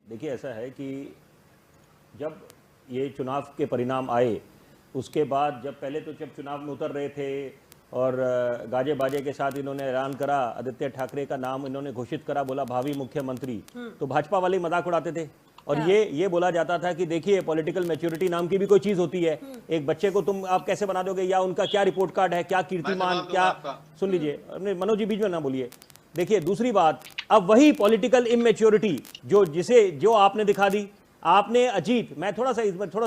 देखिए ऐसा है कि जब ये चुनाव के परिणाम आए उसके बाद जब पहले तो जब चुनाव में उतर रहे थे और गाजे बाजे के साथ इन्होंने ऐलान करा, आदित्य ठाकरे का नाम इन्होंने घोषित करा, बोला भावी मुख्यमंत्री, तो भाजपा वाले मजाक उड़ाते थे और ये बोला जाता था कि देखिए पॉलिटिकल मैच्योरिटी नाम की भी कोई चीज होती है, एक बच्चे को तुम आप कैसे बना दोगे, या उनका क्या रिपोर्ट कार्ड है, क्या कीर्तिमान, क्या, सुन लीजिए मनोज जी बीच में ना बोलिए। देखिए दूसरी बात, अब वही पॉलिटिकल इमेच्योरिटी जो आपने दिखा दी, आपने अजीत, मैं थोड़ा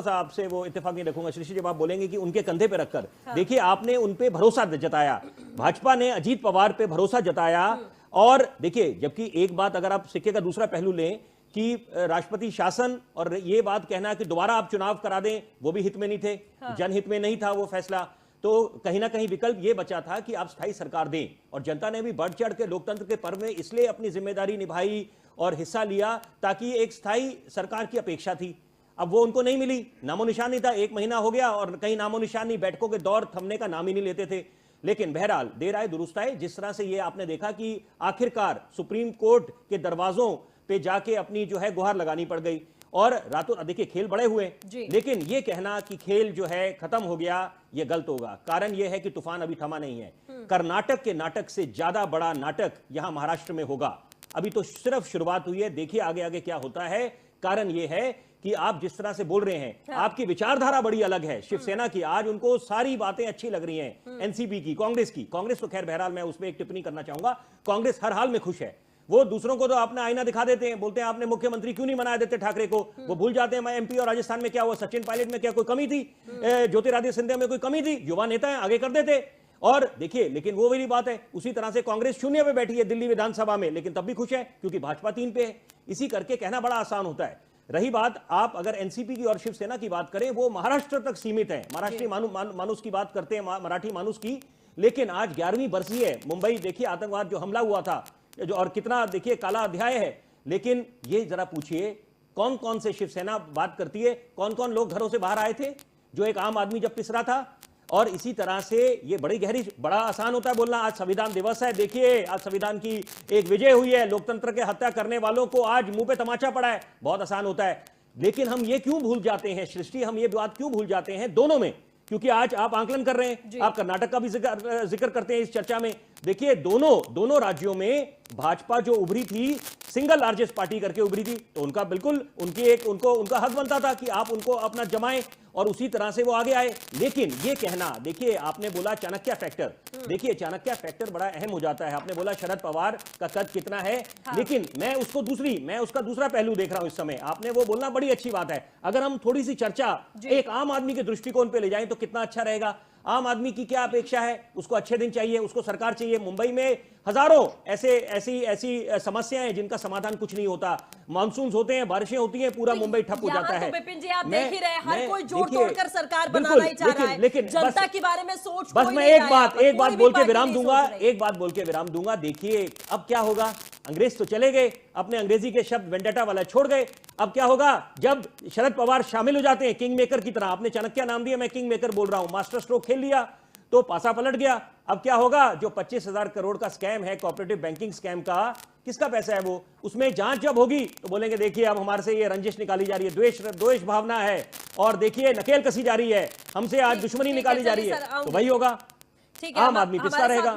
सा आपसे वो इत्तेफाक नहीं रखूंगा श्री जब आप बोलेंगे कि उनके कंधे पे रखकर, देखिए आपने उन पे भरोसा जताया, भाजपा ने अजीत पवार पे भरोसा जताया। और देखिए जबकि एक बात अगर आप सिक्के का दूसरा पहलू लें कि राष्ट्रपति शासन और ये बात कहना कि दोबारा आप चुनाव करा दें, वो भी हित में नहीं थे, जनहित में नहीं था वो फैसला, तो कहीं ना कहीं विकल्प ये बचा था कि आप स्थायी सरकार दें। और जनता ने भी बढ़ चढ़ के लोकतंत्र के पर्व में इसलिए अपनी जिम्मेदारी निभाई और हिस्सा लिया ताकि एक स्थायी सरकार की अपेक्षा थी। अब वो उनको नहीं मिली, नामो निशान नहीं था, 1 महीना हो गया और कहीं नामो निशान नहीं, बैठकों के दौर थमने का नाम ही नहीं लेते थे। लेकिन बहरहाल देर आए दुरुस्त आए, जिस तरह से ये आपने देखा कि आखिरकार सुप्रीम कोर्ट के दरवाजों पे जाके अपनी जो है गुहार लगानी पड़ गई और रातों, देखिए खेल बड़े हुए, लेकिन ये कहना कि खेल जो है खत्म हो गया ये गलत होगा। कारण ये है कि तूफान अभी थमा नहीं है। कर्नाटक के नाटक से ज्यादा बड़ा नाटक यहां महाराष्ट्र में होगा। अभी तो सिर्फ शुरुआत हुई है, देखिए आगे आगे क्या होता है। कारण ये है कि आप जिस तरह से बोल रहे हैं, आपकी विचारधारा बड़ी अलग है शिवसेना की, आज उनको सारी बातें अच्छी लग रही हैं, एनसीपी की, कांग्रेस तो खैर बहरहाल मैं उसमें एक टिप्पणी करना चाहूंगा, कांग्रेस हर हाल में खुश है। वो दूसरों को तो अपना आईना दिखा देते हैं, बोलते हैं आपने मुख्यमंत्री क्यों नहीं बनाया आदित्य ठाकरे को, वो भूल जाते हैं एमपी और राजस्थान में क्या हुआ, सचिन पायलट में क्या कोई कमी थी, ज्योतिरादित्य सिंधिया में कोई कमी थी, युवा नेता है आगे कर देते। और देखिए लेकिन वो मेरी बात है, उसी तरह से कांग्रेस 0 पे बैठी है दिल्ली विधानसभा में, लेकिन तब भी खुश है क्योंकि भाजपा 3 पे है। इसी करके कहना बड़ा आसान होता है। रही बात, आप अगर एनसीपी की और शिवसेना की बात करें, वो महाराष्ट्र तक सीमित है, महाराष्ट्रीय मानुस की बात करते हैं, मराठी मानुस की। लेकिन आज 11वीं बरसी है, मुंबई देखिए आतंकवाद जो हमला हुआ था जो, और कितना देखिए काला अध्याय है। लेकिन ये जरा पूछिए कौन कौन से शिवसेना बात करती है, कौन कौन लोग घरों से बाहर आए थे, जो एक आम आदमी जब पिस रहा था। और इसी तरह से ये बड़ा आसान होता है बोलना, आज संविधान दिवस है, देखिए आज संविधान की एक विजय हुई है, लोकतंत्र के हत्या करने वालों को आज मुंह पे तमाचा पड़ा है, बहुत आसान होता है। लेकिन हम ये क्यों भूल जाते हैं सृष्टि, हम ये बात क्यों भूल जाते हैं दोनों में, क्योंकि आज आप आंकलन कर रहे हैं, आप कर्नाटक का भी जिक्र करते हैं इस चर्चा में। देखिए दोनों राज्यों में भाजपा जो उभरी थी, सिंगल लार्जेस्ट पार्टी करके उभरी थी, तो उनका बिल्कुल उनका हक बनता था कि आप उनको अपना जमाएं और उसी तरह से वो आगे आए। लेकिन ये कहना, देखिए आपने बोला चाणक्य फैक्टर, देखिए चाणक्य फैक्टर बड़ा अहम हो जाता है। आपने बोला शरद पवार का कद कितना है, लेकिन मैं उसका दूसरा पहलू देख रहा हूं इस समय। आपने वो बोलना बड़ी अच्छी बात है, अगर हम थोड़ी सी चर्चा एक आम आदमी के दृष्टिकोण पे ले जाएं तो कितना अच्छा रहेगा। आम आदमी की क्या अपेक्षा है, उसको अच्छे दिन चाहिए, उसको सरकार चाहिए। मुंबई में हजारों ऐसी समस्याएं हैं जिनका समाधान कुछ नहीं होता, मानसून होते हैं, बारिशें होती हैं, पूरा मुंबई ठप हो जाता है। तो विपिन जी आप देख ही रहे हैं, हर कोई जोड़ तोड़कर सरकार बनाना ही चाह रहा है, लेकिन जनता के बारे में सोच बस मैं एक बात बोल के विराम दूंगा। देखिए अब क्या होगा, अंग्रेज तो चले गए, अपने अंग्रेजी के शब्द वेंडेटा वाला छोड़ गए। अब क्या होगा जब शरद पवार शामिल हो जाते हैं किंग मेकर की तरह, आपने चाणक्य नाम दिया, मैं किंग मेकर बोल रहा हूं, मास्टर स्ट्रोक खेल लिया तो पासा पलट गया। अब क्या होगा, जो 25,000 करोड़ का स्कैम है, कोऑपरेटिव बैंकिंग स्कैम का, किसका पैसा है वो, उसमें जांच जब होगी तो बोलेंगे देखिए अब हमारे से ये रंजिश निकाली जा रही है, द्वेष भावना है, और देखिए नकेल कसी जा रही है, हमसे आज दुश्मनी निकाली जा रही है, तो वही होगा, आम आदमी पिसता रहेगा।